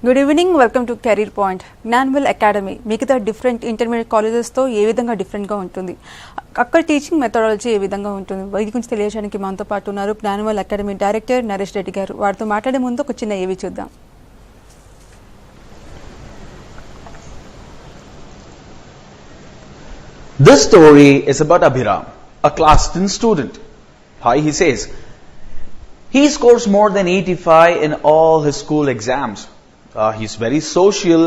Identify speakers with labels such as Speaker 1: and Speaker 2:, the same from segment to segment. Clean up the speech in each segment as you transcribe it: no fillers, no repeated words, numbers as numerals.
Speaker 1: Good evening, welcome to career point. Gnanwell academy మిగతా different intermediate కాలేజెస్తో ఏ విధంగా డిఫరెంట్గా ఉంటుంది, అక్కడ టీచింగ్ మెథడాలజీ ఏ విధంగా ఉంటుంది, వీటి గురించి తెలియజేయడానికి మనతో పాటు ఉన్నారు జ్ఞాన్వెల్ అకాడమీ డైరెక్టర్ నరేష్ రెడ్డి గారు. వారితో మాట్లాడే ముందు ఒక చిన్న ఏవి చూద్దాం.
Speaker 2: This story is about Abhiram, a class 10 student. Hi, he says, he scores more than 85 in all his school exams. He's very social,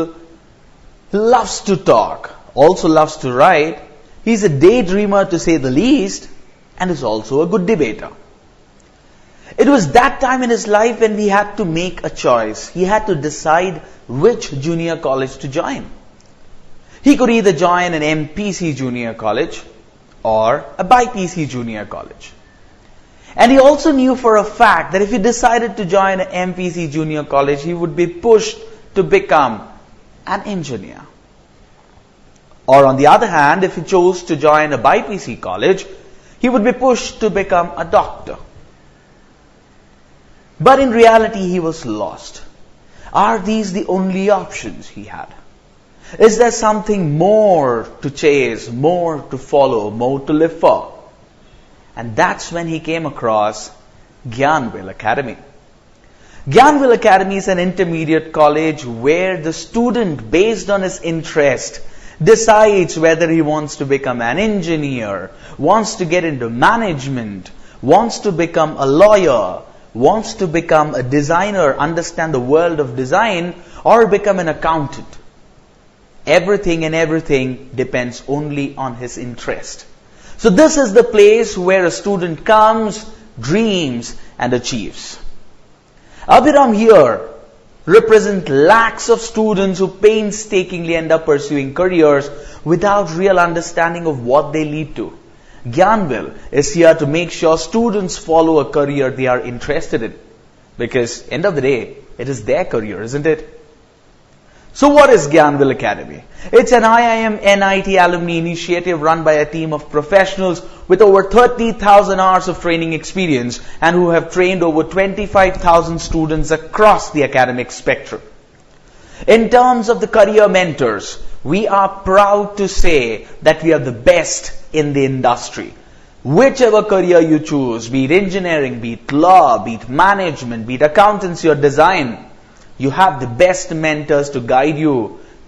Speaker 2: loves to talk, also loves to write. He's a daydreamer to say the least, and is also a good debater. It was that time in his life when he had to make a choice. He had to decide which junior college to join. He could either join an MPC junior college or a BIPC junior college. And he also knew for a fact that if he decided to join an MPC junior college, he would be pushed to become an engineer. Or on the other hand, if he chose to join a BIPC college, he would be pushed to become a doctor. But in reality, he was lost. Are these the only options he had? Is there something more to chase, more to follow, more to live for? And that's when he came across Gyanville Academy. Gyanville Academy is an intermediate college where the student, based on his interest, decides whether he wants to become an engineer, wants to get into management, wants to become a lawyer, wants to become a designer, understand the world of design, or become an accountant. Everything depends only on his interest. So this is the place where a student comes, dreams, and achieves. Abhiram here represents lakhs of students who painstakingly end up pursuing careers without real understanding of what they lead to. Gyanville is here to make sure students follow a career they are interested in. Because end of the day, it is their career, isn't it? So what is Gyanville Academy? It's an IIM NIT alumni initiative run by a team of professionals with over 30,000 hours of training experience and who have trained over 25,000 students across the academic spectrum. In terms of the career mentors, we are proud to say that we are the best in the industry. Whichever career you choose, be it engineering, be it law, be it management, be it accountancy or design, you have the best mentors to guide you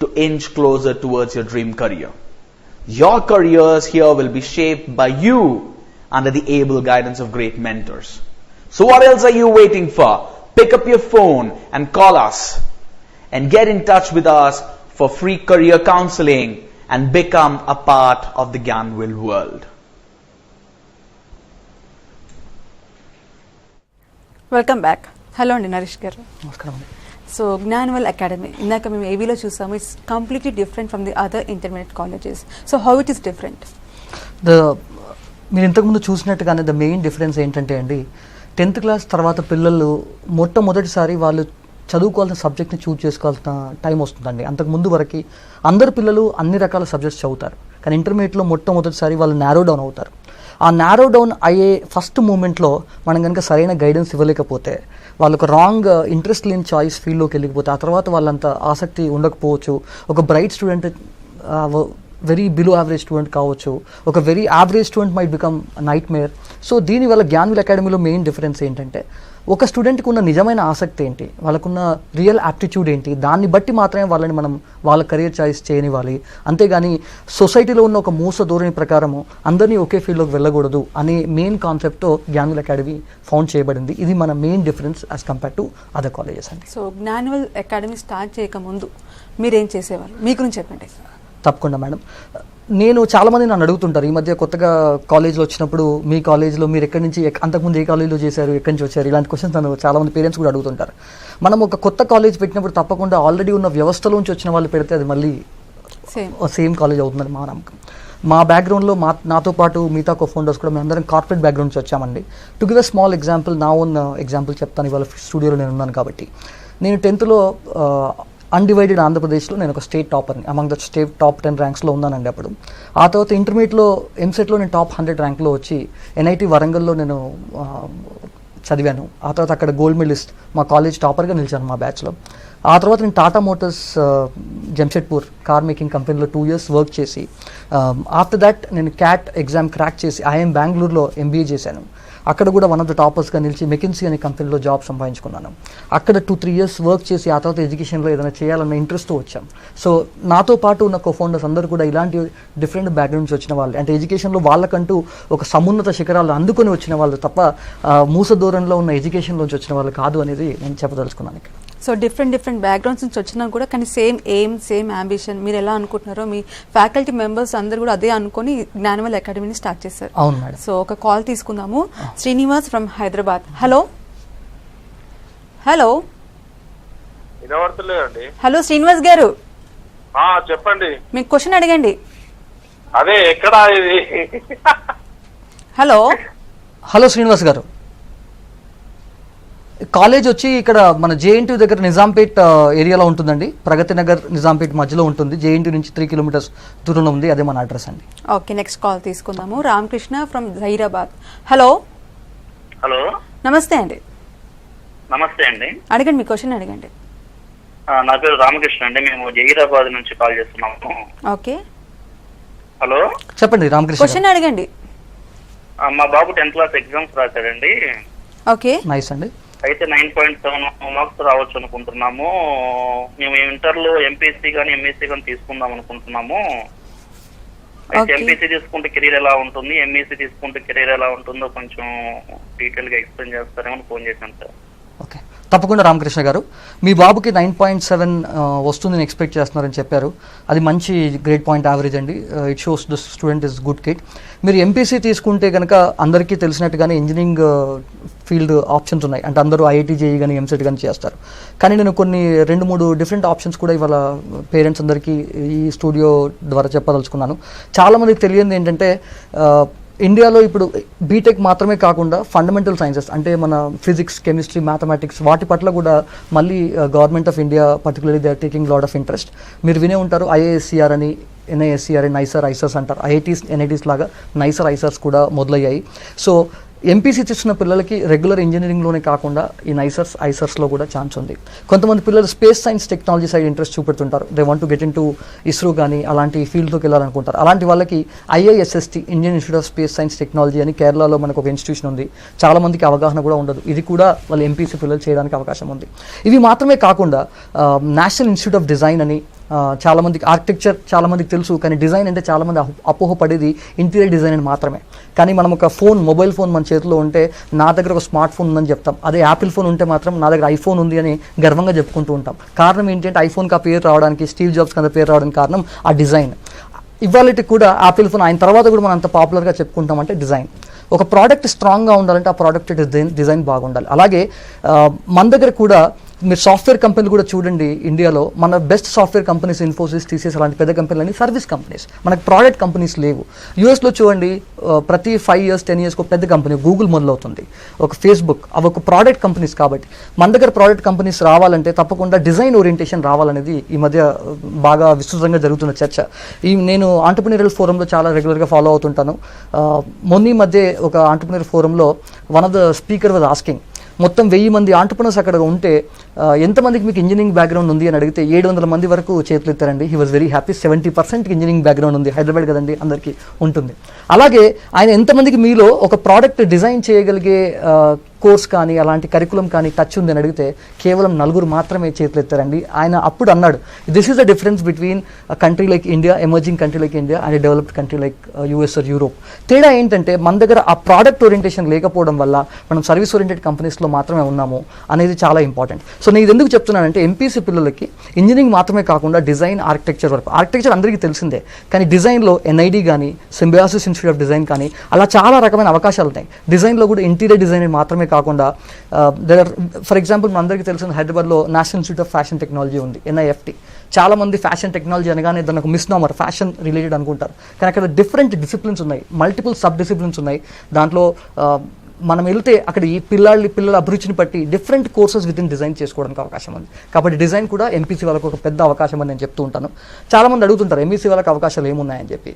Speaker 2: to inch closer towards your dream career. Your careers here will be shaped by you under the able guidance of great mentors. So what else are you waiting for? Pick up your phone and call us and get in touch with us for free career counseling and become a part of the Gyanville world.
Speaker 1: Welcome back. Hello అండి నరేష్ గారు.
Speaker 3: నమస్కారం అండి.
Speaker 1: So జ్ఞాన్వెల్ academy ఇందాక మేము ఏవీలో చూసాము, it's completely different from the other intermediate colleges. So how it is different?
Speaker 3: మీరు ఇంతకుముందు చూసినట్టుగానే the main difference ఏంటంటే అండి, 10th క్లాస్ తర్వాత పిల్లలు మొట్టమొదటిసారి వాళ్ళు చదువుకోవాల్సిన సబ్జెక్ట్ని చూజ్ చేసుకోవాల్సిన టైం వస్తుందండి. అంతకుముందు వరకు అందరు పిల్లలు అన్ని రకాల సబ్జెక్ట్స్ చదువుతారు, కానీ ఇంటర్మీడియట్లో మొట్టమొదటిసారి వాళ్ళు నారో డౌన్ అవుతారు. ఆ నారో డౌన్ అయ్యే ఫస్ట్ మూమెంట్లో మనం కనుక సరైన గైడెన్స్ ఇవ్వలేకపోతే, వాళ్ళకు రాంగ్ ఇంట్రెస్ట్ లేని చాయిస్ ఫీల్డ్లోకి వెళ్ళిపోతే, ఆ తర్వాత వాళ్ళంత ఆసక్తి ఉండకపోవచ్చు. ఒక bright student very below average student కావచ్చు, ఒక very average student might become nightmare. So దీనివల్ల జ్ఞాన్వెల్ అకాడమీలో మెయిన్ డిఫరెన్స్ ఏంటంటే, ఒక స్టూడెంట్కి ఉన్న నిజమైన ఆసక్తి ఏంటి, వాళ్ళకున్న రియల్ యాప్టిట్యూడ్ ఏంటి, దాన్ని బట్టి మాత్రమే వాళ్ళని మనం వాళ్ళ కెరియర్ చాయిస్ చేయనివ్వాలి. అంతేగాని సొసైటీలో ఉన్న ఒక మూస ధోరణి ప్రకారము అందరినీ ఒకే ఫీల్డ్లోకి వెళ్ళకూడదు అనే మెయిన్ కాన్సెప్ట్తో జ్ఞాన్వెల్ అకాడమీ ఫౌండ్ చేయబడింది. ఇది మన main difference as compare to other colleges అండి.
Speaker 1: సో జ్ఞాన్వెల్ అకాడమీ స్టార్ట్ చేయకముందు మీరేం చేసేవారు, మీ గురించి చెప్పండి.
Speaker 3: తప్పకుండా మేడం. నేను చాలామంది నన్ను అడుగుతుంటారు ఈ మధ్య కొత్తగా కాలేజ్లో వచ్చినప్పుడు, మీ కాలేజ్లో మీరు ఎక్కడి నుంచి, అంతకుముందు ఏ కాలేజ్లో చేశారు, ఎక్కడి నుంచి వచ్చారు, ఇలాంటి క్వశ్చన్స్ నన్ను చాలామంది పేరెంట్స్ కూడా అడుగుతుంటారు. మనం ఒక కొత్త కాలేజ్ పెట్టినప్పుడు తప్పకుండా ఆల్రెడీ ఉన్న వ్యవస్థలోంచి వచ్చిన వాళ్ళు పెడితే అది మళ్ళీ సేమ్ కాలేజ్ అవుతుందని మా నమ్మకం. మా బ్యాక్గ్రౌండ్లో నాతో పాటు మిగతా కో-ఫౌండర్స్ కూడా మేము అందరం కార్పొరేట్ బ్యాక్గ్రౌండ్ నుంచి వచ్చామండి. To give a small example, నా ఓన్ ఎగ్జాంపుల్ చెప్తాను. ఇవాళ స్టూడియోలో నేను ఉన్నాను కాబట్టి, నేను 10th అన్డివైడెడ్ ఆంధ్రప్రదేశ్లో నేను ఒక స్టేట్ టాపర్ని, అమంగ్ ద స్టేట్ టాప్ 10 ర్యాంక్స్లో ఉన్నానండి అప్పుడు. ఆ తర్వాత ఇంటర్మీడియట్లో ఎంసెట్లో నేను టాప్ 100 ర్యాంక్లో వచ్చి NIT వరంగల్లో నేను చదివాను. ఆ తర్వాత అక్కడ గోల్డ్ మెడలిస్ట్, మా కాలేజ్ టాపర్గా నిలిచాను మా బ్యాచ్లో. ఆ తర్వాత నేను Tata Motors Jamshedpur car making కంపెనీలో 2 years వర్క్ చేసి ఆఫ్టర్ దాట్ నేను క్యాట్ ఎగ్జామ్ క్రాక్ చేసి ఐఎమ్ బెంగళూరులో MBA చేశాను. అక్కడ కూడా వన్ ఆఫ్ ద టాపర్స్గా నిలిచి మెకిన్సీ అనే కంపెనీలో జాబ్ సంపాదించుకున్నాను. అక్కడ 2-3 years వర్క్ చేసి ఆ తర్వాత ఎడ్యుకేషన్లో ఏదైనా చేయాలన్న ఇంట్రెస్ట్తో వచ్చాం. సో నాతో పాటు ఉన్న కో-ఫౌండర్స్ అందరూ కూడా ఇలాంటి డిఫరెంట్ బ్యాక్గ్రౌండ్స్ వచ్చిన వాళ్ళు, అంటే ఎడ్యుకేషన్లో వాళ్ళకంటూ ఒక సమున్నత శిఖరాలు అందుకొని వచ్చిన వాళ్ళు తప్ప మూస దూరంలో ఉన్న ఎడ్యుకేషన్లోంచి వచ్చిన వాళ్ళు కాదు అనేది నేను చెప్పదలుచుకున్నాను ఇక్కడ.
Speaker 1: సో డిఫరెంట్ బ్యాక్గ్రౌండ్స్ నుంచి వచ్చినా కూడా కానీ సేమ్ ఎయిమ్, సేమ్ అంబిషన్ మీరు ఎలా అనుకుంటున్నారో మీ ఫ్యాకల్టీ మెంబర్స్ అందరూ కూడా అదే అనుకొని జ్ఞానవేల్ అకాడమీని స్టార్ట్ చేశారు.
Speaker 3: అవును మేడం.
Speaker 1: సో ఒక కాల్ తీసుకుందాము. Srinivas from Hyderabad. Hello hello
Speaker 4: వినబడతలేదండి.
Speaker 1: హలో శ్రీనివాస్ గారు,
Speaker 4: చెప్పండి.
Speaker 1: మీకు క్వశ్చన్ అడగండి.
Speaker 4: అదే ఎక్కడ ఇది?
Speaker 1: హలో
Speaker 3: హలో శ్రీనివాస్ గారు, కాలేజ్ వచ్చి ఇక్కడ మన JNT దగ్గర నిజాంపేట్ ఏరియాలో ఉంటుందండి. ప్రగతి నగర్ నిజాంపేట్ మధ్యలో ఉంటుంది. JNT నుంచి 3 kilometers దూరంలో ఉంది. అదే మన అడ్రస్ అండి.
Speaker 1: ఓకే, నెక్స్ట్ కాల్ తీసుకుందాము. Ramakrishna from Zaheerabad. Hello
Speaker 5: hello,
Speaker 1: namaste అండి.
Speaker 5: నమస్తే అండి.
Speaker 1: అడగండి, మీ క్వశ్చన్ అడగండి.
Speaker 5: నా పేరు రామకృష్ణ అండి. మేము జహీరాబాద్ నుంచి కాల్ చేస్తున్నాము.
Speaker 1: ఓకే,
Speaker 5: హలో
Speaker 3: చెప్పండి రామకృష్ణ.
Speaker 1: క్వశ్చన్ అడగండి.
Speaker 5: మా బాబు 10th class ఎగ్జామ్స్ రాశాడండి.
Speaker 1: ఓకే,
Speaker 3: నైస్ అండి.
Speaker 5: అయితే 9.7 మార్క్స్ రావచ్చు అనుకుంటున్నాము. మేము ఇంటర్లో MPSC కానీ MSc కానీ తీసుకుందాం అనుకుంటున్నాము. అయితే MPSc తీసుకుంటే కెరీర్ ఎలా ఉంటుంది, MSc తీసుకుంటే కెరీర్ ఎలా ఉంటుందో కొంచెం డీటెయిల్ గా ఎక్స్ప్లెయిన్ చేస్తారేమని ఫోన్ చేశాను సార్.
Speaker 3: ఓకే, తప్పకుండా రామకృష్ణ గారు. మీ బాబుకి 9.7 వస్తుందని ఎక్స్పెక్ట్ చేస్తున్నారని చెప్పారు. అది మంచి గ్రేడ్ పాయింట్ యావరేజ్ అండి. It shows the student is good kid. మీరు MPSc తీసుకుంటే కనుక అందరికీ తెలిసినట్టుగానే ఇంజనీరింగ్ ఫీల్డ్ ఆప్షన్స్ ఉన్నాయి. అంటే అందరూ IIT JEE కానీ MCET కానీ చేస్తారు. కానీ నేను కొన్ని 2-3 డిఫరెంట్ ఆప్షన్స్ కూడా ఇవాళ పేరెంట్స్ అందరికీ ఈ స్టూడియో ద్వారా చెప్పదలుచుకున్నాను. చాలామందికి తెలియంది ఏంటంటే ఇండియాలో ఇప్పుడు బీటెక్ మాత్రమే కాకుండా ఫండమెంటల్ సైన్సెస్ అంటే మన ఫిజిక్స్, కెమిస్ట్రీ, మ్యాథమెటిక్స్ వాటి పట్ల కూడా మళ్ళీ government of India particularly they are taking lot of interest. మీరు వినే ఉంటారు IISCR అని, NISCR అని, NISER, ISERS అంటారు. IITs, NITs లాగా NISER, ISERS కూడా మొదలయ్యాయి. సో MPC తీసుకున్న పిల్లలకి రెగ్యులర్ ఇంజనీరింగ్లోనే కాకుండా ఈ NISERS, ISERSలో కూడా ఛాన్స్ ఉంది. కొంతమంది పిల్లలు space science technology side interest చూపెడుతుంటారు. They want to get into ISRO కానీ అలాంటి ఫీల్డ్లోకి వెళ్ళాలనుకుంటారు. అలాంటి వాళ్ళకి IISST, Indian institute of space science technology అని కేరళలో మనకు ఒక ఇన్స్టిట్యూషన్ ఉంది. చాలామందికి అవగాహన కూడా ఉండదు. ఇది కూడా వాళ్ళ MPC పిల్లలు చేయడానికి అవకాశం ఉంది. ఇవి మాత్రమే కాకుండా నేషనల్ ఇన్స్టిట్యూట్ ఆఫ్ డిజైన్ అని, చాలామందికి ఆర్కిటెక్చర్ చాలామందికి తెలుసు, కానీ డిజైన్ అంటే చాలామంది అపోహపడేది ఇంటీరియర్ డిజైన్ అని మాత్రమే. కానీ మనం ఒక మొబైల్ ఫోన్ మన చేతిలో ఉంటే నా దగ్గర ఒక స్మార్ట్ ఫోన్ ఉందని చెప్తాం. అదే యాపిల్ ఫోన్ ఉంటే మాత్రం నా దగ్గర ఐఫోన్ ఉంది అని గర్వంగా చెప్పుకుంటూ ఉంటాం. కారణం ఏంటంటే ఐఫోన్కి ఆ పేరు రావడానికి, స్టీవ్ జాబ్స్కి అంత పేరు రావడానికి కారణం ఆ డిజైన్. ఇవాళకి కూడా యాపిల్ ఫోన్ అయిన తర్వాత కూడా మనం అంత పాపులర్గా చెప్పుకుంటామంటే డిజైన్. ఒక ప్రోడక్ట్ స్ట్రాంగ్గా ఉండాలంటే ఆ ప్రోడక్ట్ డిజైన్ బాగుండాలి. అలాగే మన దగ్గర కూడా మీరు సాఫ్ట్వేర్ కంపెనీలు కూడా చూడండి. ఇండియాలో మన best software companies Infosys, TCS అలాంటి పెద్ద కంపెనీలు సర్వీస్ కంపెనీస్, మనకు ప్రోడక్ట్ కంపెనీస్ లేవు. యూఎస్లో చూడండి, ప్రతి 5 years 10 years ఒక పెద్ద కంపెనీ గూగుల్ మొదలవుతుంది, ఒక ఫేస్బుక్, అవి ఒక ప్రోడక్ట్ కంపెనీస్. కాబట్టి మన దగ్గర ప్రోడక్ట్ కంపెనీస్ రావాలంటే తప్పకుండా డిజైన్ ఓరియంటేషన్ రావాలనేది ఈ మధ్య బాగా విస్తృతంగా జరుగుతున్న చర్చ. నేను ఆంటర్ప్రెన్యూరియల్ ఫోరంలో చాలా రెగ్యులర్గా ఫాలో అవుతుంటాను. మొన్న మధ్య ఒక ఆంటర్ప్రెన్యూర్ ఫోరంలో one of the speaker was asking, మొత్తం 1000 మంది ఆంటర్ప్రెనర్స్ అక్కడ ఉంటే ఎంతమందికి మీకు ఇంజనీరింగ్ బ్యాక్గ్రౌండ్ ఉంది అని అడిగితే 700 మంది వరకు చేతులు ఎత్తారండి. He was very happy. 70% engineering background ఉంది. హైదరాబాద్ కదండి, అందరికీ ఉంటుంది. అలాగే ఆయన ఎంతమందికి మీలో ఒక ప్రోడక్ట్ డిజైన్ చేయగలిగే కోర్స్ కానీ అలాంటి కరికులం కానీ టచ్ ఉంది అని అడిగితే కేవలం 4 మాత్రమే చేతులు ఎత్తారండి. ఆయన అప్పుడు అన్నాడు, this is the difference between country like India, emerging country like India and developed country like US or Europe. తేడా ఏంటంటే మన దగ్గర ఆ ప్రోడక్ట్ ఓరియంటేషన్ లేకపోవడం వల్ల మనం సర్వీస్ ఓరియంటెడ్ కంపెనీస్లో మాత్రమే ఉన్నాము అనేది చాలా ఇంపార్టెంట్. సో నేను ఇది ఎందుకు చెప్తున్నానంటే MPC పిల్లలకి ఇంజనీరింగ్ మాత్రమే కాకుండా డిజైన్, ఆర్కిటెక్చర్ వరకు. ఆర్కిటెక్చర్ అందరికీ తెలిసిందే, కానీ డిజైన్లో NID కానీ, సింబయాసిస్ ఇన్స్టిట్యూట్ ఆఫ్ డిజైన్ కానీ అలా చాలా రకమైన అవకాశాలు ఉన్నాయి. డిజైన్లో కూడా ఇంటీరియర్ డిజైన్ మాత్రమే కాకుండా ఫర్ ఎగ్జాంపుల్ మనందరికీ తెలిసిన హైదరాబాద్లో national institute of fashion technology ఉంది, NIFT. చాలామంది ఫ్యాషన్ టెక్నాలజీ అనగానే దానికి ఒక మిస్నామర్, ఫ్యాషన్ రిలేటెడ్ అనుకుంటారు. కానీ అక్కడ డిఫరెంట్ డిసిప్లిన్స్ ఉన్నాయి, మల్టిపుల్ సబ్ డిసిప్లిన్స్ ఉన్నాయి. దాంట్లో మనం వెళ్తే అక్కడ ఈ పిల్లల అభిరుచిని బట్టి different courses with in design చేసుకోవడానికి అవకాశం ఉంది. కాబట్టి డిజైన్ కూడా MPC వాళ్ళకు ఒక పెద్ద అవకాశం అని నేను చెప్తూ ఉంటాను. చాలామంది అడుగుతుంటారు MPC వాళ్ళకి అవకాశాలు ఏమున్నాయని చెప్పి.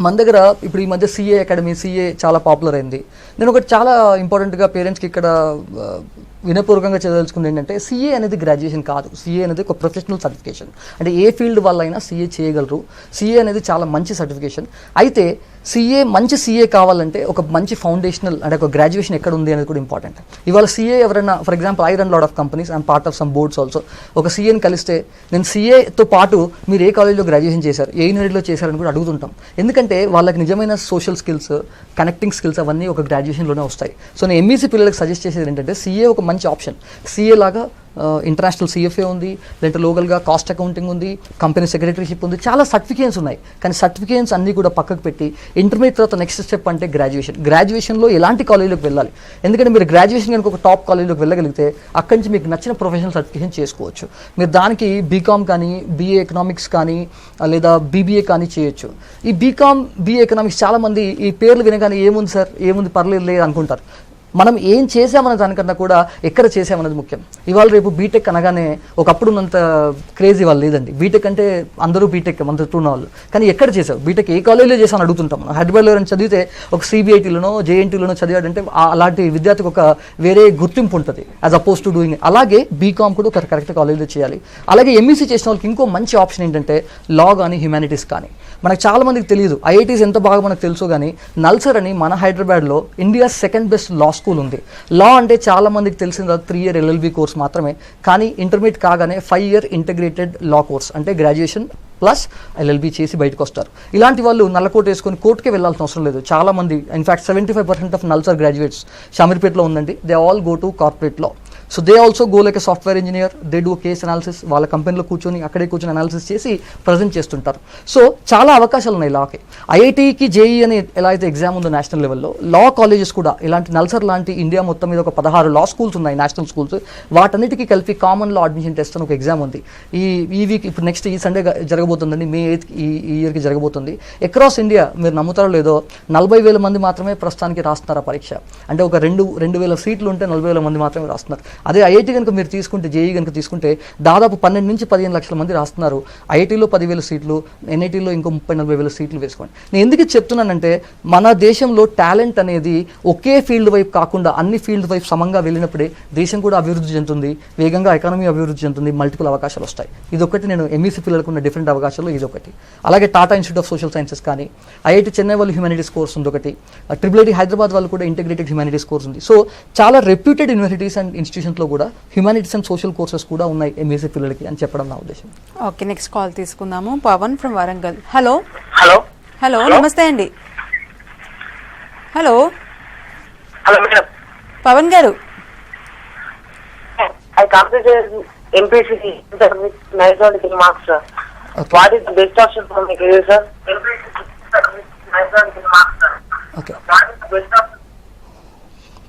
Speaker 3: మన దగ్గర ఇప్పుడు ఈ మధ్య CA అకాడమీ, CA చాలా పాపులర్ అయింది. నేను ఒకటి చాలా ఇంపార్టెంట్గా పేరెంట్స్కి ఇక్కడ వినపూర్వకంగా చదవదలుచుకుంది ఏంటంటే సిఏ అనేది గ్రాడ్యుయేషన్ కాదు. సిఏ అనేది ఒక ప్రొఫెషనల్ సర్టిఫికేషన్. అంటే ఏ ఫీల్డ్ వాళ్ళైనా సిఏ చేయగలరు. సిఏ అనేది చాలా మంచి సర్టిఫికేషన్. అయితే మంచి సిఏ కావాలంటే ఒక మంచి ఫౌండేషనల్ అంటే ఒక గ్రాడ్యుయేషన్ ఎక్కడ ఉంది అనేది కూడా ఇంపార్టెంట్. ఇవాళ సిఏ ఎవరైనా for example I run lot of companies and part of some boards also. ఒక సిఏని కలిస్తే నేను సిఏతో పాటు మీరు ఏ కాలేజ్లో గ్రాడ్యుయేషన్ చేశారు, ఏ యూనివర్సిటీలో చేశారని కూడా అడుగుతుంటాం. ఎందుకంటే వాళ్ళకి నిజమైన సోషల్ స్కిల్స్, కనెక్టింగ్ స్కిల్స్ అవన్నీ ఒక గ్రాడ్యుయేషన్లోనే వస్తాయి. సో నేను ఎంఈసీ పిల్లలకు సజెస్ట్ చేసేది ఏంటంటే సిఏ ఒక మంచి ఆప్షన్. సిఏ లాగా ఇంటర్నేషనల్ సిఎఫ్ఏ ఉంది, లేదంటే లోకల్గా కాస్ట్ అకౌంటింగ్ ఉంది, కంపెనీ సెక్రటరీషిప్ ఉంది, చాలా సర్టిఫికేట్స్ ఉన్నాయి. కానీ సర్టిఫికేట్స్ అన్నీ కూడా పక్కకు పెట్టి ఇంటర్మీడియట్ తర్వాత నెక్స్ట్ స్టెప్ అంటే గ్రాడ్యుయేషన్లో ఎలాంటి కాలేజీలోకి వెళ్ళాలి. ఎందుకంటే మీరు గ్రాడ్యుయేషన్ కనుక ఒక టాప్ కాలేజీలోకి వెళ్ళగలిగితే అక్కడి నుంచి మీకు నచ్చిన ప్రొఫెషనల్ సర్టిఫికేషన్ చేసుకోవచ్చు. మీరు దానికి బీకామ్ కానీ, బీఏ ఎకనామిక్స్ కానీ, లేదా బీబీఏ కానీ చేయొచ్చు. ఈ బీకామ్, బీఏ ఎకనామిక్స్ చాలామంది ఈ పేర్లు వినగానే ఏముంది సార్, ఏముంది పర్లేదు లేదు అనుకుంటారు. మనం ఏం చేసామన్న దానికన్నా కూడా ఎక్కడ చేసామన్నది ముఖ్యం. ఇవాళ రేపు బీటెక్ అనగానే ఒకప్పుడు ఉన్నంత క్రేజ్ ఇవాళ లేదండి. బీటెక్ అంటే అందరూ బీటెక్ మన చుట్టూ ఉన్న వాళ్ళు, కానీ ఎక్కడ చేసావు, బీటెక్ ఏ కాలేజీలో చేసామని అడుగుతుంటాం. మనం హైదరాబాద్లో ఎవరైనా చదివితే ఒక సిబిఐటీలోనో జేఎన్టీలోనో చదివాడంటే అలాంటి విద్యార్థికి ఒక వేరే గుర్తింపు ఉంటుంది యాజ్ అపోజ్ టు డూయింగ్. అలాగే బీకామ్ కూడా ఒక కరెక్ట్ కాలేజీలో చేయాలి. అలాగే ఎంఈసీ చేసిన వాళ్ళకి ఇంకో మంచి ఆప్షన్ ఏంటంటే లా కానీ హ్యుమానిటీస్ కానీ. మనకు చాలా మందికి తెలియదు, ఐఐటీస్ ఎంత బాగా మనకు తెలుసు, కానీ నల్సర్ అని మన హైదరాబాద్లో ఇండియా సెకండ్ బెస్ట్ లా స్కూల్ ఉంది. లా అంటే చాలా మందికి తెలిసిన 3 year LLB కోర్స్ మాత్రమే, కానీ ఇంటర్మీడియట్ కాగానే 5 year ఇంటిగ్రేటెడ్ లా కోర్స్ అంటే గ్రాడ్యుయేషన్ ప్లస్ LLB చేసి బయటకు వస్తారు. ఇలాంటి వాళ్ళు నల్లకోట వేసుకొని కోర్టుకే వెళ్ళాల్సిన అవసరం లేదు. చాలా మంది ఇన్ఫాక్ట్ 75% ఆఫ్ నల్సర్ గ్రాడ్యుయేట్స్ షామీర్పేటలో ఉందండి. They all go to corporate law. So they also go like a software engineer, they do case analysis. వాళ్ళ కంపెనీలో కూర్చొని అక్కడే కూర్చొని అనాలిసిస్ చేసి ప్రజెంట్ చేస్తుంటారు. సో చాలా అవకాశాలు ఉన్నాయి లాకి. ఐఐటీకి జేఈ అని ఎలా అయితే ఎగ్జామ్ ఉందో నేషనల్ లెవెల్లో, లా కాలేజెస్ కూడా ఇలాంటి నల్సర్ లాంటి ఇండియా మొత్తం మీద ఒక 16 లా స్కూల్స్ ఉన్నాయి, నేషనల్ స్కూల్స్. వాటన్నిటికీ కలిపి కామన్ లా అడ్మిషన్ టెస్ట్ అని ఒక ఎగ్జామ్ ఉంది. ఈ వీక్ ఇప్పుడు నెక్స్ట్ ఈ సండే జరగబోతుందండి, May 8th ఈ ఇయర్కి జరగబోతుంది. అక్రాస్ ఇండియా మీరు నమ్ముతారో లేదో 40,000 మంది మాత్రమే ప్రస్తుతానికి రాస్తున్నారు ఆ పరీక్ష. అంటే ఒక 2,000 సీట్లు ఉంటే 40,000 మంది మాత్రమే రాస్తున్నారు. అదే ఐఐటీ కనుక మీరు తీసుకుంటే, జేఈ కనుక తీసుకుంటే దాదాపు 12 నుంచి 15 లక్షల మంది రాస్తున్నారు. ఐఐటీలో 10,000 సీట్లు, ఎన్ఐటీలో ఇంకో 30-40,000 సీట్లు వేసుకోండి. నేను ఎందుకు చెప్తున్నానంటే మన దేశంలో టాలెంట్ అనేది ఒకే ఫీల్డ్ వైపు కాకుండా అన్ని ఫీల్డ్ వైపు సమంగా వెళ్ళినప్పుడే దేశం కూడా అభివృద్ధి చెందుతుంది, వేగంగా ఎకానమీ అభివృద్ధి చెందుతుంది, మల్టిపుల్ అవకాశాలు వస్తాయి. ఇదొకటి నేను ఎంఈసీ పిల్లలకు ఉన్న డిఫరెంట్ అవకాశాలు ఇదొకటి. అలాగే Tata institute of social sciences కానీ, ఐఐటీ చెన్నై వాళ్ళు హ్యూమానిటీస్ కోర్స్ ఉంది ఒకటి, IIT హైదరాబాద్ వాళ్ళు కూడా ఇంటిగ్రేటెడ్ హ్యూమానిటీస్ కోర్స్ ఉంది. సో చాలా రెప్యూటెడ్ యూనివర్సిటీస్ అండ్ ఇన్స్టిట్యూషన్స్లో కూడా హ్యూమానిటీస్ అండ్ సోషల్ కోర్సెస్ కూడా ఉన్నాయి ఎంఈసీ పిల్లలకి అని చెప్పడం నా ఉద్దేశం.
Speaker 1: ఓకే, నెక్స్ట్ కాల్ తీసుకుందాము. Pavan from Warangal. Hello
Speaker 5: hello
Speaker 1: hello namaste అండి. Hello
Speaker 6: Hello, madam.
Speaker 1: పవన్ గారు.
Speaker 6: I completed MPC with 973 marks, sir.
Speaker 3: Okay.
Speaker 6: What is the best option for my career, sir? MPC with 973 marks, sir.
Speaker 3: Okay,
Speaker 6: What is the best option?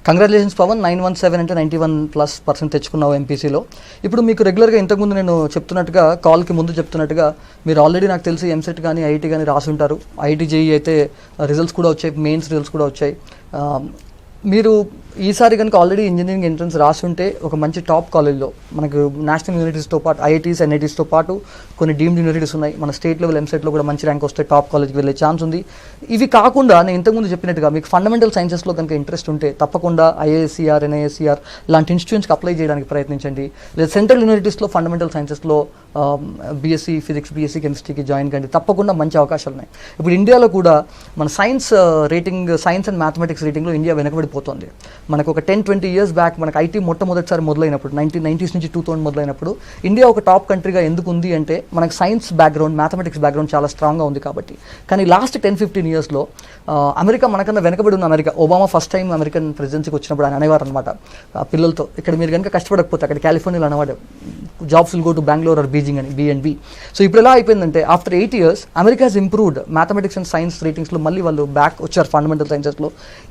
Speaker 3: Congratulations Pavan. 917 అంటే 91+% తెచ్చుకున్నావు ఎంపీసీలో. ఇప్పుడు మీకు రెగ్యులర్గా ఇంతకుముందు నేను చెప్తున్నట్టుగా, కాల్కి ముందు చెప్తున్నట్టుగా, మీరు ఆల్రెడీ నాకు తెలిసి ఎంసెట్ కానీ ఐఐటీ కానీ రాసి ఉంటారు. ఐఐటీ జేఈ అయితే రిజల్ట్స్ కూడా వచ్చాయి, మెయిన్స్ రిజల్ట్స్ కూడా వచ్చాయి. మీరు ఈసారి కనుక ఆల్రెడీ ఇంజనీరింగ్ ఎంట్రన్స్ రాసి ఉంటే ఒక మంచి టాప్ కాలేజ్లో, మనకు నేషనల్ యూనివర్సిటీస్తో పాటు ఐఐటీస్, ఎన్ఐటీస్తో పాటు కొన్ని డీమ్డ్ యూనివర్సిటీస్ ఉన్నాయి. మన స్టేట్ లెవెల్ ఎంసెట్లో కూడా మంచి ర్యాంక్ వస్తే టాప్ కాలేజ్కి వెళ్ళే ఛాన్స్ ఉంది. ఇవి కాకుండా నేను ఇంతకుముందు చెప్పినట్టుగా మీకు ఫండమెంటల్ సైన్సెస్లో కనుక ఇంట్రెస్ట్ ఉంటే తప్పకుండా ఐఏఎస్సిఆర్, ఎన్ఐఎస్సిఆర్ లాంటి ఇన్స్టిట్యూట్స్కి అప్లై చేయడానికి ప్రయత్నించండి. లేదా సెంట్రల్ యూనివర్సిటీస్లో ఫండమెంటల్ సైన్సెస్లో బీఎస్సీ ఫిజిక్స్, బీఎస్సీ కెమిస్ట్రీకి జాయిన్ కండి. తప్పకుండా మంచి అవకాశాలు ఉన్నాయి. ఇప్పుడు ఇండియాలో కూడా మన science rating, science and mathematics రేటింగ్లో ఇండియా వెనకబడిపోతుంది. మనకు ఒక 10-20 years బ్యాక్ మనకు ఐటీ మొట్టమొదటిసారి మొదలైనప్పుడు 1990s నుంచి 2000 మొదలైనప్పుడు ఇండియా ఒక టాప్ కంట్రీగా ఎందుకు ఉంది అంటే మనకు సైన్స్ బ్యాక్గ్రౌండ్, మ్యాథమెటిక్స్ బ్యాక్గ్రౌండ్ చాలా స్ట్రాంగ్గా ఉంది కాబట్టి. కానీ లాస్ట్ 10-15 yearsలో అమెరికా మనకన్నా వెనకబడి ఉన్న America, Obama first time American ప్రెసిడెన్సీకి వచ్చినప్పుడు ఆయన అనేవారు అనమాట పిల్లలతో, ఇక్కడ మీరు కనుక కష్టపడకపోతే అక్కడ కాలిఫోర్నియాలో అనేవాడు jobs will go to Bengaluru or Beijing అని, B&B. సో ఇప్పుడు ఎలా అయిపోయిందంటే after 8 years America has improved mathematics and science రేటింగ్స్లో, మళ్ళీ వాళ్ళు బ్యాక్ వచ్చారు ఫండమెంటల్ సైన్సెస్లో.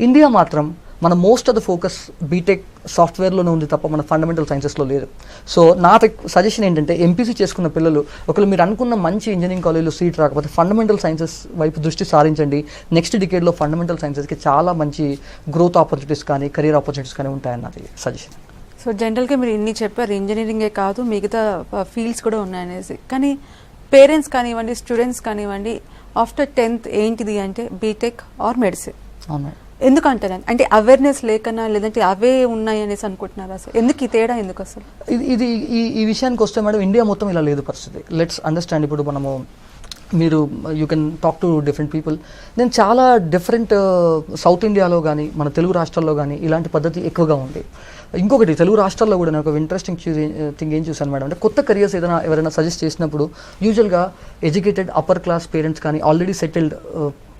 Speaker 3: ఇండియా మాత్రం మన most of the focus BTech సాఫ్ట్వేర్లోనే ఉంది తప్ప మన ఫండమెంటల్ సైన్సెస్లో లేదు. సో నా సజెషన్ ఏంటంటే ఎంపీసీ చేసుకున్న పిల్లలు ఒకవేళ మీరు అనుకున్న మంచి ఇంజనీరింగ్ కాలేజ్లో సీట్ రాకపోతే ఫండమెంటల్ సైన్సెస్ వైపు దృష్టి సారించండి. నెక్స్ట్ డికేడ్లో ఫండమెంటల్ సైన్సెస్కి చాలా మంచి గ్రోత్ ఆపర్చునిటీస్ కానీ కెరీర్ ఆపర్చునిటీస్ కానీ ఉంటాయన్నది సజెషన్.
Speaker 1: సో జనరల్గా మీరు ఇన్ని చెప్పారు, ఇంజనీరింగే కాదు మిగతా ఫీల్డ్స్ కూడా ఉన్నాయనేసి. కానీ పేరెంట్స్ కానివ్వండి, స్టూడెంట్స్ కానివ్వండి, ఆఫ్టర్ 10th ఏంటిది అంటే బీటెక్ ఆర్ మెడిసిన్.
Speaker 3: అవును.
Speaker 1: ఎందుకు అంటారు అంటే అవేర్నెస్ లేకనా లేదంటే అవే ఉన్నాయి అనేసి అనుకుంటున్నారా అసలు ఎందుకు ఈ తేడా ఎందుకు అసలు
Speaker 3: ఇది ఈ విషయానికి వస్తే మేడం ఇండియా మొత్తం ఇలా లేదు పరిస్థితి. Let's understand. ఇప్పుడు మనము మీరు you can talk to different people. నేను చాలా డిఫరెంట్ సౌత్ ఇండియాలో కానీ మన తెలుగు రాష్ట్రాల్లో కానీ ఇలాంటి పద్ధతి ఎక్కువగా ఉంది. ఇంకొకటి తెలుగు రాష్ట్రాల్లో కూడా నేను ఒక ఇంట్రెస్టింగ్ థింగ్ ఏం చూసాను మేడం అంటే కొత్త కెరియర్స్ ఏదైనా ఎవరైనా సజెస్ట్ చేసినప్పుడు యూజువల్గా ఎడ్యుకేటెడ్ అప్పర్ క్లాస్ పేరెంట్స్ కానీ ఆల్రెడీ సెటిల్డ్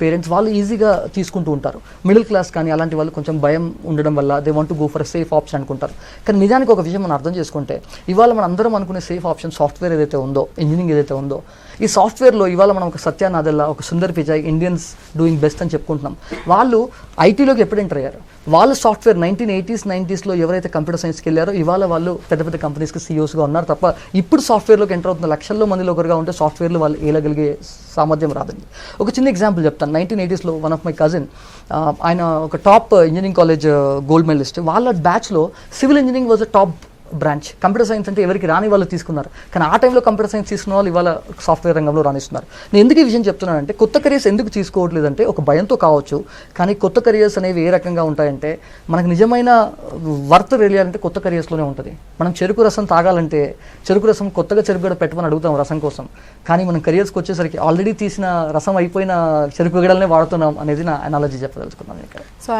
Speaker 3: పేరెంట్స్ వాళ్ళు ఈజీగా తీసుకుంటూ ఉంటారు. మిడిల్ క్లాస్ కానీ అలాంటి వాళ్ళు కొంచెం భయం ఉండడం వల్ల they want to go for safe option అనుకుంటారు. కానీ నిజానికి ఒక విషయం మనం అర్థం చేసుకుంటే ఇవాళ మనం అందరం అనుకునే సేఫ్ ఆప్షన్ సాఫ్ట్వేర్ ఏదైతే ఉందో, ఇంజనీరింగ్ ఏదైతే ఉందో, ఈ సాఫ్ట్వేర్లో ఇవాళ మనం ఒక సత్య నాదెల్లా, ఒక Sundar Pichai Indians doing best అని చెప్పుకుంటున్నాం. వాళ్ళు ఐటీలోకి ఎప్పుడు ఎంటర్ అయ్యారు? వాళ్ళు సాఫ్ట్వేర్ 1980s 90sలో ఎవరైతే కంప్యూటర్ సైన్స్కి వెళ్ళారో ఇవాళ వాళ్ళు పెద్ద పెద్ద కంపెనీస్కి సీఈఓస్గా ఉన్నారు తప్ప ఇప్పుడు సాఫ్ట్వేర్లోకి ఎంటర్ అవుతున్న లక్షల్లో మందిలో ఒకరుగా ఉంటే సాఫ్ట్వేర్లో వాళ్ళు ఏలగలిగే సామర్థ్యం రాదండి. ఒక చిన్న ఎగ్జాంపుల్ చెప్తాను. 1980sలో వన్ ఆఫ్ మై కజిన్, ఆయన ఒక top engineering college gold medalist. వాళ్ళ బ్యాచ్లో civil engineering was a top branch. Computer science అంటే ఎవరికి రాని వాళ్ళు తీసుకున్నారు. కానీ ఆ టైంలో కంప్యూటర్ సైన్స్ తీసుకున్న వాళ్ళు ఇవాళ సాఫ్ట్వేర్ రంగంలో రాణిస్తున్నారు. నేను ఎందుకు ఈ విషయం చెప్తున్నానంటే కొత్త కెరియర్స్ ఎందుకు తీసుకోవట్లేదంటే ఒక భయంతో కావచ్చు. కానీ కొత్త కెరియర్స్ అనేవి ఏ రకంగా ఉంటాయంటే మనకు నిజమైన వర్త్ తెలియాలంటే కొత్త కెరియర్స్లోనే ఉంటుంది. మనం చెరుకు రసం తాగాలంటే చెరుకు రసం కొత్తగా చెరుకు గడ పెట్టమని అడుగుతాం రసం కోసం. కానీ మనం కెరియర్స్కి వచ్చేసరికి ఆల్రెడీ తీసిన రసం అయిపోయిన చెరుకు గడలనే వాడుతున్నాం అనేది నా అనాలజీ చెప్పదలుచుకున్నాను ఇక్కడ.
Speaker 1: So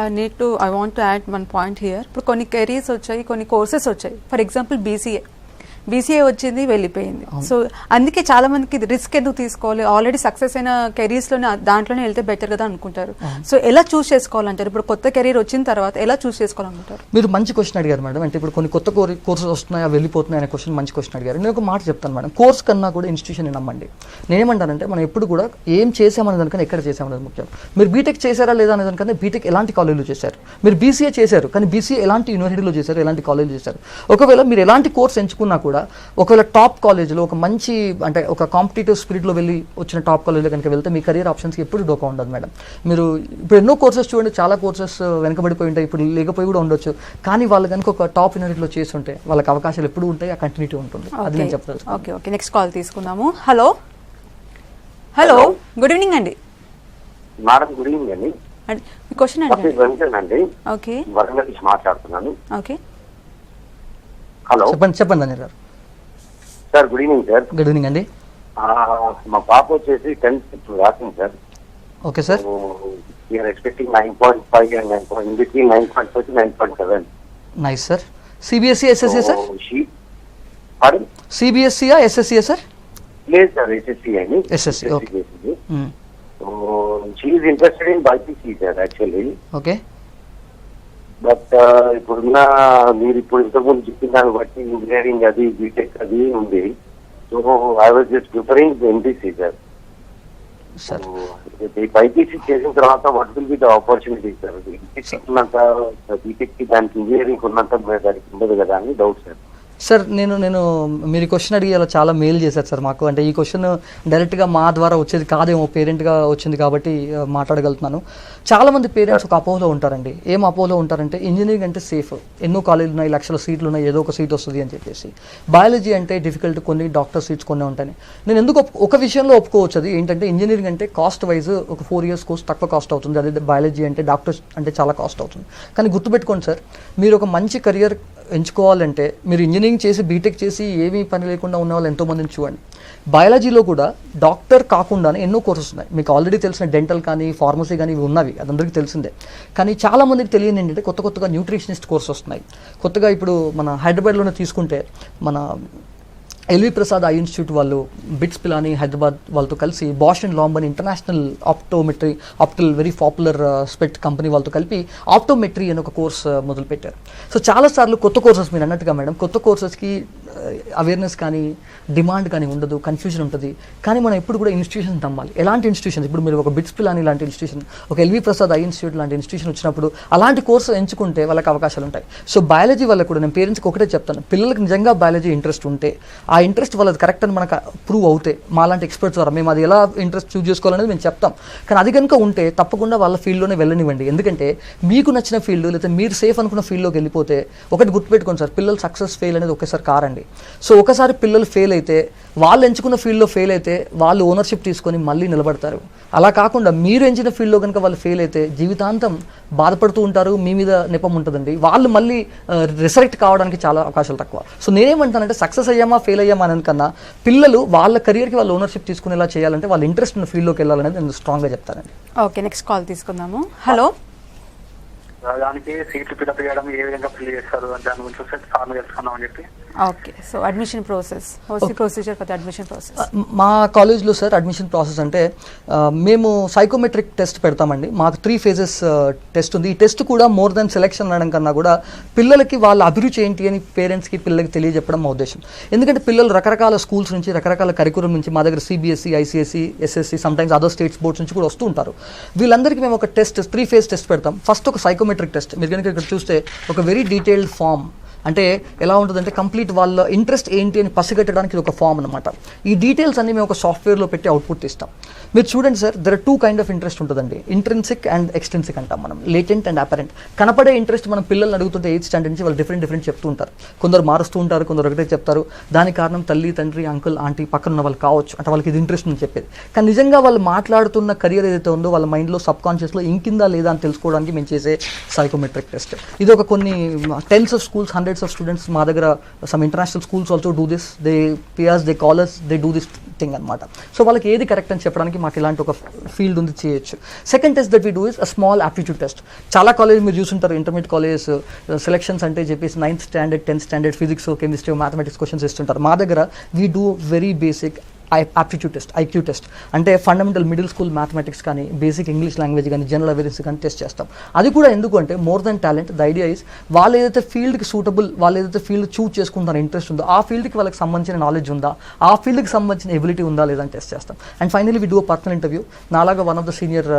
Speaker 1: I want to add one point here. ఇప్పుడు కొన్ని కెరీర్స్ వచ్చాయి, కొన్ని కోర్సెస్ వచ్చాయి. ఫర్ ఎగ్జాంపుల్ బీసీఏ వచ్చింది, వెళ్ళిపోయింది. సో అందుకే చాలా మందికి రిస్క్ ఎందుకు తీసుకోవాలి, ఆల్రెడీ సక్సెస్ అయిన కెరీర్స్లోనే దాంట్లోనే వెళ్తే బెటర్ కదా అనుకుంటారు. సో ఎలా చూస్ చేసుకోవాలంటారు? ఇప్పుడు కొత్త కెరీర్ వచ్చిన తర్వాత ఎలా చూస్ చేసుకోవాలనుకుంటారు?
Speaker 3: మీరు మంచి క్వశ్చన్ అడిగారు మేడం. అంటే ఇప్పుడు కొన్ని కొత్త కోర్సెస్ వస్తున్నాయి, వెళ్ళిపోతున్నాయి అనే క్వశ్చన్ మంచి క్వశ్చన్ అడిగారు. నేను ఒక మాట చెప్తాను మేడం, కోర్స్ కన్నా కూడా ఇన్స్టిట్యూషన్ నమ్మండి. నేనేమంటానంటే మనం ఎప్పుడు కూడా ఏం చేసామనే దానికన్నా ఎక్కడ చేసామనేది ముఖ్యం. మీరు బీటెక్ చేశారా లేదా అనే దానికన్నా బీటెక్ ఎలాంటి కాలేజీలో చేశారు, మీరు బీసీఏ చేశారు కానీ బీసీఏ ఎలాంటి యూనివర్సిటీలో చేశారు, ఎలాంటి కాలేజీలో చేశారు. ఒకవేళ మీరు ఎలాంటి కోర్స్ ఎంచుకున్నా కూడా ఒకవేళ టాప్ కాలేజ్లో ఒక మంచి అంటే ఒక కాంపిటేటివ్ స్పిరిట్లో వెళ్ళి వచ్చిన టాప్ కాలేజ్లో కనుక వెళ్తే మీ కెరీర్ ఆప్షన్స్కి ఎప్పుడు డోకా ఉండదు మేడం. మీరు ఇప్పుడు ఎన్నో కోర్సెస్ చూడండి, చాలా కోర్సెస్ వెనకబడిపోయి ఉంటాయి, ఇప్పుడు లేకపోయి కూడా ఉండొచ్చు. కానీ వాళ్ళు కనుక ఒక టాప్ యూనివర్సిటీలో చేస్తుంటే వాళ్ళకి అవకాశాలు ఎప్పుడు ఉంటాయి, ఆ కంటిన్యూటీ ఉంటుంది. అది నేను చెప్తాను.
Speaker 1: ఓకే, నెక్స్ట్ కాల్ తీసుకుందాము. హలో, గుడ్ ఈవినింగ్ అండి.
Speaker 7: మేడం గుడ్ ఈవినింగ్ అండి.
Speaker 1: మీ క్వశ్చన్
Speaker 7: అండి.
Speaker 1: ఓకే,
Speaker 7: వరంగల్ నుంచి మాట్లాడుతున్నాను.
Speaker 1: ఓకే,
Speaker 7: హలో
Speaker 3: చెప్పండి Anil garu.
Speaker 7: Sir good evening sir.
Speaker 3: Good evening అండి.
Speaker 7: మా పాప వచ్చేసి 10th ఇప్పుడు రాసింది sir.
Speaker 3: Okay sir.
Speaker 7: We are expecting 9.5 and 9.5 in between 9.5 to 9.7.
Speaker 3: Nice sir. CBSE SSE sir? సిబిఎస్ఈయా ఎస్ఎస్ఈ సార్?
Speaker 7: లేదు సార్, ఎస్ఎస్సి అండి.
Speaker 3: SSC, okay.
Speaker 7: She is interested in BiPC sir actually.
Speaker 3: Okay.
Speaker 7: But ఇప్పుడున్న మీరు ఇప్పుడు ఇంతకుముందు చెప్పిన దాన్ని బట్టి ఇంజనీరింగ్ అది బీటెక్ అది ఉంది. So I was just preferring MPC sir. BiPC చేసిన తర్వాత what will be the opportunity sir? BTech ఉన్నంత బీటెక్ కి దానికి ఇంజనీరింగ్ ఉన్నంత దానికి ఉండదు కదా అని డౌట్ సార్.
Speaker 3: సార్ నేను మీరు క్వశ్చన్ అడిగి అలా చాలా మెయిల్ చేశారు సార్ మాకు. అంటే ఈ క్వశ్చన్ డైరెక్ట్గా మా ద్వారా వచ్చేది కాదేమో, పేరెంట్గా వచ్చింది కాబట్టి మాట్లాడగలుగుతున్నాను. చాలామంది పేరెంట్స్ ఒక అపోహలో ఉంటారండి. ఏం అపోహలో ఉంటారంటే ఇంజనీరింగ్ అంటే సేఫ్, ఎన్నో కాలేజీలు ఉన్నాయి, లక్షల సీట్లు ఉన్నాయి, ఏదో ఒక సీట్ వస్తుంది అని చెప్పేసి. బయాలజీ అంటే డిఫికల్ట్, కొన్ని డాక్టర్ సీట్స్ కొన్ని ఉంటాయి. నేను ఎందుకు ఒక విషయంలో ఒప్పుకోవచ్చు, అది ఏంటంటే ఇంజనీరింగ్ అంటే కాస్ట్ వైజ్ ఒక 4 years కోర్స్ తక్కువ కాస్ట్ అవుతుంది. అదే బయాలజీ అంటే డాక్టర్స్ అంటే చాలా కాస్ట్ అవుతుంది. కానీ గుర్తుపెట్టుకోండి సార్, మీరు ఒక మంచి కెరియర్ ఎంచుకోవాలంటే మీరు ఇంజనీరింగ్ చేసి బీటెక్ చేసి ఏమీ పని లేకుండా ఉన్న వాళ్ళు ఎంతోమందిని చూడండి. బయాలజీలో కూడా డాక్టర్ కాకుండానే ఎన్నో కోర్సెస్ ఉన్నాయి. మీకు ఆల్రెడీ తెలిసిన డెంటల్ కానీ ఫార్మసీ కానీ ఇవి ఉన్నవి, అది అందరికీ తెలిసిందే. కానీ చాలామందికి తెలియని ఏంటంటే కొత్తగా న్యూట్రిషనిస్ట్ కోర్స్ వస్తున్నాయి. కొత్తగా ఇప్పుడు మన హైదరాబాద్లోనే తీసుకుంటే మన ఎల్వి ప్రసాద్ ఐ ఇన్స్టిట్యూట్ వాళ్ళు, బిట్స్ పిలాని హైదరాబాద్ వాళ్ళతో కలిసి Bausch and Lomb international optical very popular spec company వాళ్ళతో కలిపి ఆప్టోమెట్రీ అని ఒక కోర్స్ మొదలుపెట్టారు. సో చాలాసార్లు కొత్త కోర్సెస్ మీరు అన్నట్టుగా మేడం, కొత్త కోర్సెస్కి అవేర్నెస్ కానీ డిమాండ్ కానీ ఉండదు, కన్ఫ్యూజన్ ఉంటుంది. కానీ మనం ఎప్పుడు కూడా ఇన్స్టిట్యూషన్ నమ్మాలి. ఎలాంటి ఇన్స్టిట్యూషన్, ఇప్పుడు మీరు ఒక బిట్స్ పిలాని లాంటి ఇన్స్టిట్యూషన్, ఒక ఎల్వి ప్రసాద్ ఐ ఇన్స్టిట్యూట్ లాంటి ఇన్స్టిట్యూషన్ వచ్చినప్పుడు అలాంటి కోర్సు ఎంచుకుంటే వాళ్ళకి అవకాశాలు ఉంటాయి. సో బయాలజీ వల్ల కూడా నేను పేరెంట్స్కి ఒకటే చెప్తాను, పిల్లలకి నిజంగా బయాలజీ ఇంట్రెస్ట్ ఉంటే, ఆ ఇంట్రెస్ట్ వాళ్ళది కరెక్ట్ అని మనకు ప్రూవ్ అవుతే, మాలాంటి ఎక్స్పర్ట్స్ ద్వారా మేము అది ఎలా ఇంట్రెస్ట్ చూస్ చేసుకోవాలనేది మేము చెప్తాం. కానీ అది కనుక ఉంటే తప్పకుండా వాళ్ళ ఫీల్డ్లోనే వెళ్ళనివ్వండి. ఎందుకంటే మీకు నచ్చిన ఫీల్డ్ లేదా మీరు సేఫ్ అనుకున్న ఫీల్డ్లోకి వెళ్ళిపోతే ఒకటి గుర్తుపెట్టుకోండి సార్, పిల్లలు సక్సెస్ ఫెయిల్ అనేది ఒకేసారి కారండి. సో ఒకసారి పిల్లలు ఫెయిల్ అయితే, వాళ్ళు ఎంచుకున్న ఫీల్డ్లో ఫెయిల్ అయితే వాళ్ళు ఓనర్షిప్ తీసుకొని మళ్ళీ నిలబడతారు. అలా కాకుండా మీరు ఎంచిన ఫీల్డ్లో కనుక వాళ్ళు ఫెయిల్ అయితే జీవితాంతం బాధపడుతూ ఉంటారు, మీ మీద నెపం ఉంటుందండి. వాళ్ళు మళ్ళీ రిసరెక్ట్ కావడానికి చాలా అవకాశాలు తక్కువ. సో నేనేమంటానంటే సక్సెస్ అయ్యామా ఫెయిల్ అయ్యామా అనేది కన్నా పిల్లలు వాళ్ళ కెరియర్కి వాళ్ళు ఓనర్షిప్ తీసుకునేలా చేయాలంటే వాళ్ళ ఇంట్రెస్ట్ ఉన్న ఫీల్డ్లోకి వెళ్ళాలనేది నేను స్ట్రాంగ్గా చెప్తానండి.
Speaker 1: ఓకే, నెక్స్ట్ కాల్ తీసుకుందాము. హలో,
Speaker 8: దానికి సీట్లు ఫిల్అప్ చేయడం ఏ విధంగా ఫిల్ చేస్తారు దాని గురించి సార్లు తెలుసుకుందాం అని చెప్పి.
Speaker 1: Okay, so admission process, what's the procedure for the admission process?
Speaker 3: మా కాలేజ్లో సార్ అడ్మిషన్ ప్రాసెస్ అంటే మేము సైకోమెట్రిక్ టెస్ట్ పెడతామండి. మాకు 3 phases టెస్ట్ ఉంది. ఈ టెస్ట్ కూడా మోర్ దెన్ సెలెక్షన్ అనడం కన్నా కూడా పిల్లలకి వాళ్ళ అభిరుచి ఏంటి అని పేరెంట్స్కి పిల్లలకి తెలియజెప్పడం మా ఉద్దేశం. ఎందుకంటే పిల్లలు రకరకాల స్కూల్స్ నుంచి, రకరకాల కరికులం నుంచి, మా దగ్గర CBSE, ICSE, SSC, sometimes other states boards నుంచి కూడా వస్తూ ఉంటారు. వీళ్ళందరికీ మేము ఒక టెస్ట్ 3 phase టెస్ట్ పెడతాం. ఫస్ట్ ఒక సైకోమెట్రిక్ టెస్ట్. మీరు కనుక ఇక్కడ చూస్తే ఒక వెరీ డీటెయిల్డ్ ఫామ్, అంటే ఎలా ఉంటుందంటే కంప్లీట్ వాళ్ళ ఇంట్రెస్ట్ ఏంటి అని పసిగట్టడానికి ఇది ఒక ఫామ్ అనమాట. ఈ డీటెయిల్స్ అన్ని మేము ఒక సాఫ్ట్వేర్లో పెట్టి అవుట్పుట్ ఇస్తాం. మీరు చూడండి sir, there are 2 kinds of interest ఉంటుందండి. ఇంట్రెన్సిక్ అండ్ ఎక్స్ట్రెన్సిక్ అంటాం మనం, లేటెంట్ అండ్ అపరెంట్. కనపడే ఇంట్రెస్ట్ మనం పిల్లల్ని అడుగుతుంటే 8th standard నుంచి వాళ్ళు డిఫరెంట్ చెప్తూ ఉంటారు. కొందరు మారుస్తూ ఉంటారు, కొందరు ఒకటే చెప్తారు. దానికి కారణం తల్లి, తండ్రి, అంకుల్, ఆంటీ పక్కన ఉన్న వాళ్ళు కావచ్చు, అంటే వాళ్ళకి ఇది ఇంట్రెస్ట్ అని చెప్పేది. కానీ నిజంగా వాళ్ళు మాట్లాడుతున్న కెరియర్ ఏదైతే ఉందో వాళ్ళ మైండ్లో సబ్కాన్షియస్లో ఇంకిందా లేదా అని తెలుసుకోవడానికి మేము చేసే సైకోమెట్రిక్ టెస్ట్. ఇది ఒక కొన్ని 10s of schools, 100s of students మా దగ్గర, some international schools also do this. They peers, they callers, they do this thing అనమాట. సో వాళ్ళకి ఏది కరెక్ట్ అని చెప్పడానికి మాకు ఇలాంటి ఒక ఫీల్డ్ ఉంది, చేయొచ్చు. Second test that we do is a small aptitude test. చాలా కాలేజ్ మీరు చూసుంటారు, ఇంటర్మీడియట్ కాలేజెస్ సెలక్షన్స్ అంటే చెప్పేసి 9th standard, 10th standard physics, chemistry, mathematics questions ఇస్తుంటారు. మా దగ్గర we do very basic aptitude test, IQ test. అంటే ఫండమెంటల్ మిడిల్ స్కూల్ మ్యాథమెటిక్స్ కానీ, బేసిక్ ఇంగ్లీష్ లాంగ్వేజ్ కానీ, జనరల్ అవేర్నెస్ కానీ టెస్ట్ చేస్తాం. అది కూడా ఎందుకు అంటే more than talent, the idea is వాళ్ళు ఏదైతే ఫీల్డ్కి సూటబుల్, వాళ్ళు ఏదైతే ఫీల్డ్ చూస్ చేసుకుంటారో ఇంట్రెస్ట్ ఉందో ఆ ఫీల్డ్కి వాళ్ళకి సంబంధించిన నాలెడ్జ్ ఉందా, ఆ ఫీల్డ్కి సంబంధించిన ఎబిలిటీ ఉందా లేదా అని టెస్ట్ చేస్తాం. And finally we do a personal interview. నాలాగా one of the senior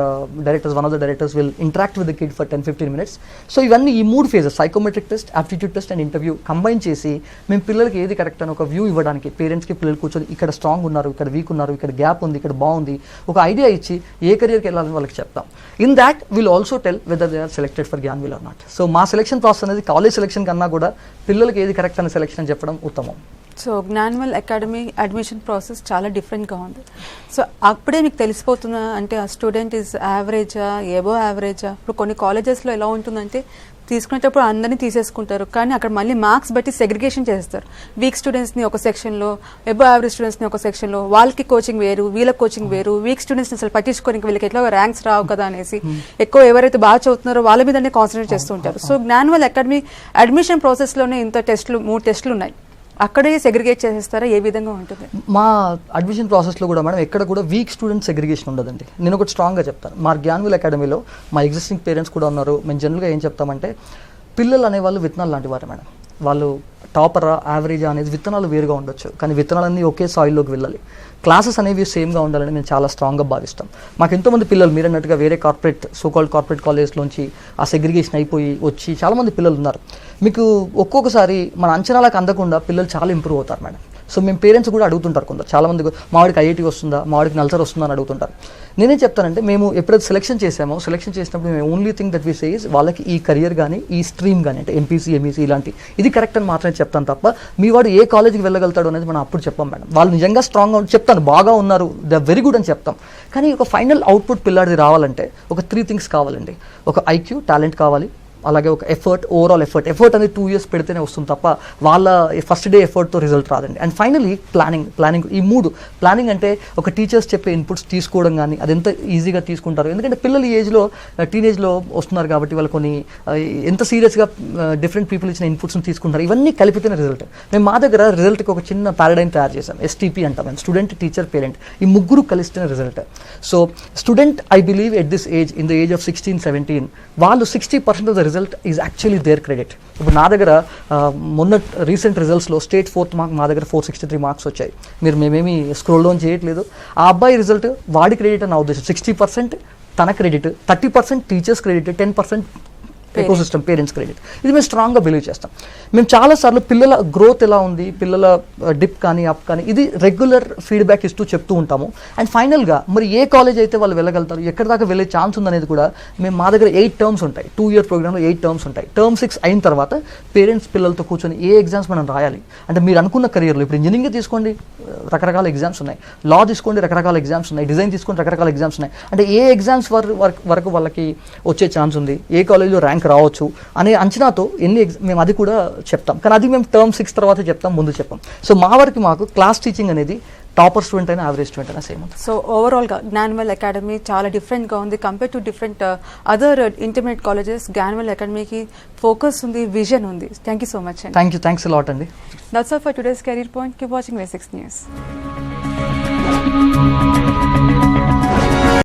Speaker 3: directors, one of the directors will interact with the kid for 10-15 minutes. So ఇవన్నీ ఈ 3 phases, psychometric test, aptitude test and interview combine చేసి మేము పిల్లలకి ఏది correct అని ఒక view ఇవ్వడానికి, పేరెంట్స్కి పిల్లలు కూర్చొని ఇక్కడ స్ట్రాంగ్ ఉన్నారు, ఇక్కడ వీక్ ఉన్నారు, ఇక్కడ గ్యాప్ ఉంది, ఇక్కడ బాగుంది, ఒక ఐడియా ఇచ్చి ఏ కెరియర్కి వెళ్ళాలని వాళ్ళకి చెప్తాం. In that will also tell whether they are selected for Gnanavel or not. So మా సెలెక్షన్ ప్రాసెస్ అనేది కాలేజ్ సెలెక్షన్ కన్నా కూడా పిల్లలకి ఏది కరెక్ట్ అనే సెలెక్షన్ అని చెప్పడం ఉత్తమం.
Speaker 1: సో జ్ఞాన్వెల్ అకాడమీ అడ్మిషన్ ప్రాసెస్ చాలా డిఫరెంట్గా ఉంది. సో అప్పుడే మీకు తెలిసిపోతుందా అంటే ఆ స్టూడెంట్ ఈజ్ యావరేజా, ఎబో యావరేజా? ఇప్పుడు కొన్ని కాలేజెస్లో ఎలా ఉంటుందంటే తీసుకునేటప్పుడు అందరినీ తీసేసుకుంటారు, కానీ అక్కడ మళ్ళీ మార్క్స్ బట్టి సెగ్రిగేషన్ చేస్తారు. వీక్ స్టూడెంట్స్ని ఒక సెక్షన్లో, ఎబో యావరేజ్ స్టూడెంట్స్ని ఒక సెక్షన్లో, వాళ్ళకి కోచింగ్ వేరు, వీళ్ళకి కోచింగ్ వేరు. వీక్ స్టూడెంట్స్ని అసలు పట్టించుకోనికి వీళ్ళకి ఎట్లా ర్యాంక్స్ రావు కదా అనేసి ఎక్కువ ఎవరైతే బాగా చదువుతున్నారో వాళ్ళ మీదనే కాన్సన్ట్రేట్ చేస్తూ ఉంటారు. సో జ్ఞాన్వెల్ అకాడమీ అడ్మిషన్ ప్రాసెస్లోనే ఇంత టెస్టులు, 3 టెస్టులు ఉన్నాయి. అక్కడే సెగ్రిగేట్ చేసేస్తారా, ఏ విధంగా ఉంటుంది?
Speaker 3: మా అడ్మిషన్ ప్రాసెస్లో కూడా మేడం ఎక్కడ కూడా వీక్ స్టూడెంట్ సెగ్రిగేషన్ ఉండదండి. నేను ఒకటి స్ట్రాంగ్గా చెప్తాను. మా జ్ఞాన్వెల్ అకాడమీలో మా ఎగ్జిస్టింగ్ పేరెంట్స్ కూడా ఉన్నారు. మేము జనరల్గా ఏం చెప్తామంటే పిల్లలు అనేవాళ్ళు విత్తనాలు లాంటి వారు మేడం. వాళ్ళు టాపరా, యావరేజా అనేది విత్తనాలు వేరుగా ఉండొచ్చు, కానీ విత్తనాలన్నీ ఒకే సాయిల్లోకి వెళ్ళాలి. క్లాసెస్ అనేవి సేమ్గా ఉండాలని మేము చాలా స్ట్రాంగ్గా భావిస్తాం. మాకు ఎంతోమంది పిల్లలు మీరు అన్నట్టుగా వేరే కార్పొరేట్, సోకాల్డ్ కార్పొరేట్ కాలేజ్లోంచి ఆ సెగ్రిగేషన్ అయిపోయి వచ్చి చాలామంది పిల్లలు ఉన్నారు. మీకు ఒక్కొక్కసారి మన అంచనాలకు అందకుండా పిల్లలు చాలా ఇంప్రూవ్ అవుతారు మేడం. సో మేము పేరెంట్స్ కూడా అడుగుతుంటారు కొందరు, చాలామంది మావాడికి IIT వస్తుందా, మావాడికి నల్సర్ వస్తుందా అని అడుగుతుంటారు. నేనేం చెప్తానంటే మేము ఎప్పుడైతే సెలెక్షన్ చేసినప్పుడు మేము only thing that we say is వాళ్ళకి ఈ కెరియర్ కానీ, ఈ స్ట్రీమ్ కానీ, అంటే MPC, MEC ఇలాంటి ఇది కరెక్ట్ అని మాత్రమే చెప్తాను తప్ప మీ వాడు ఏ కాలేజ్కి వెళ్ళగలుగుతాడు అనేది మనం అప్పుడు చెప్పాం మేడం. వాళ్ళు నిజంగా స్ట్రాంగ్గా చెప్తాను, బాగా ఉన్నారు, దే ఆర్ వెరీ గుడ్ అని చెప్తాం. కానీ ఒక ఫైనల్ అవుట్పుట్ పిల్లాడిది రావాలంటే ఒక 3 things కావాలండి. ఒక IQ, టాలెంట్ కావాలి, అలాగే ఒక ఎఫర్ట్, ఓవరాల్ ఎఫర్ట్ అనేది 2 years పెడితేనే వస్తుంది తప్ప వాళ్ళ ఫస్ట్ డే ఎఫర్ట్తో రిజల్ట్ రాదండి. అండ్ ఫైనలీ ప్లానింగ్ ఈ 3 ప్లానింగ్ అంటే ఒక టీచర్స్ చెప్పే ఇన్పుట్స్ తీసుకోవడం కానీ, అది ఎంత ఈజీగా తీసుకుంటారు. ఎందుకంటే పిల్లలు ఈ ఏజ్లో, టీనేజ్లో వస్తున్నారు కాబట్టి వాళ్ళు కొన్ని ఎంత సీరియస్గా డిఫరెంట్ పీపుల్ ఇచ్చిన ఇన్పుట్స్ని తీసుకుంటారు. ఇవన్నీ కలిపితేనే రిజల్ట్. మేము మా దగ్గర రిజల్ట్కి ఒక చిన్న పారాడైమ్ తయారు చేసాం, STP అంటాం, స్టూడెంట్, టీచర్, పేరెంట్. ఈ 3 కలిస్తేనే result. So student I believe at this age, in the age of 16-17 వాళ్ళు 60% of the result is actually their credit. ఇప్పుడు నా దగ్గర మొన్న రీసెంట్ రిజల్ట్స్లో స్టేట్ 4th మార్క్ మా దగ్గర 463 మార్క్స్ వచ్చాయి. మేమేమి స్క్రోల్ డౌన్ చేయట్లేదు. ఆ అబ్బాయి రిజల్ట్ వాడి క్రెడిట్ అని నా ఉద్దేశం. 60% తన credit, 30% teachers credit, 10% ecosystem parents credit, ఇది మేము స్ట్రాంగ్గా బిలీవ్ చేస్తాం. మేము చాలాసార్లు పిల్లల గ్రోత్ ఎలా ఉంది, పిల్లల డిప్ కానీ అప్ కానీ ఇది రెగ్యులర్ ఫీడ్బ్యాక్ ఇస్తూ చెప్తూ ఉంటాము. అండ్ ఫైనల్గా మరి ఏ కాలేజ్ అయితే వాళ్ళు వెళ్ళగలుగుతారు, ఎక్కడి దాకా వెళ్ళే ఛాన్స్ ఉందనేది కూడా మేము మా దగ్గర 8 టర్మ్స్ ఉంటాయి. 2 year ప్రోగ్రామ్లో 8 టర్మ్స్ ఉంటాయి. టర్మ్ 6 అయిన తర్వాత పేరెంట్స్ పిల్లలతో కూర్చొని ఏ ఎగ్జామ్స్ మనం రాయాలి అంటే మీరు అనుకున్న కెరియర్లో ఇప్పుడు ఇంజనీరింగ్ తీసుకోండి రకరకాల ఎగ్జామ్స్ ఉన్నాయి, లా తీసుకోండి రకరకాల ఎగ్జామ్స్ ఉన్నాయి, డిజైన్ తీసుకోండి రకరకాల ఎగ్జామ్స్ ఉన్నాయి. అంటే ఏ ఎగ్జామ్స్ వరకు వాళ్ళకి వచ్చే ఛాన్స్ ఉంది, ఏ కాలేజ్లో ర్యాంక్ రావచ్చు అనే అంచనాతో మేము అది కూడా చెప్తాం. కానీ అది మేము టర్మ్ 6 తర్వాత చెప్తాం, ముందు చెప్పాం. సో మా వరకు మాకు క్లాస్ టీచింగ్ అనేది టాపర్ స్టూడెంట్ అయినా యావరేజ్ స్టూడెంట్ అయినా సేమ్ ఉంటుంది.
Speaker 1: సో ఓవరాల్గా జ్ఞానవేల్ అకాడమీ చాలా డిఫరెంట్గా ఉంది compare to different other intermediate colleges. Gnanavel అకాడమీకి ఫోకస్ ఉంది, విజన్ ఉంది. థ్యాంక్ యూ సో మచ్ అండి.
Speaker 3: థ్యాంక్స్ లాట్ అండి.
Speaker 1: That's all for today's career point. Keep watching V6 News.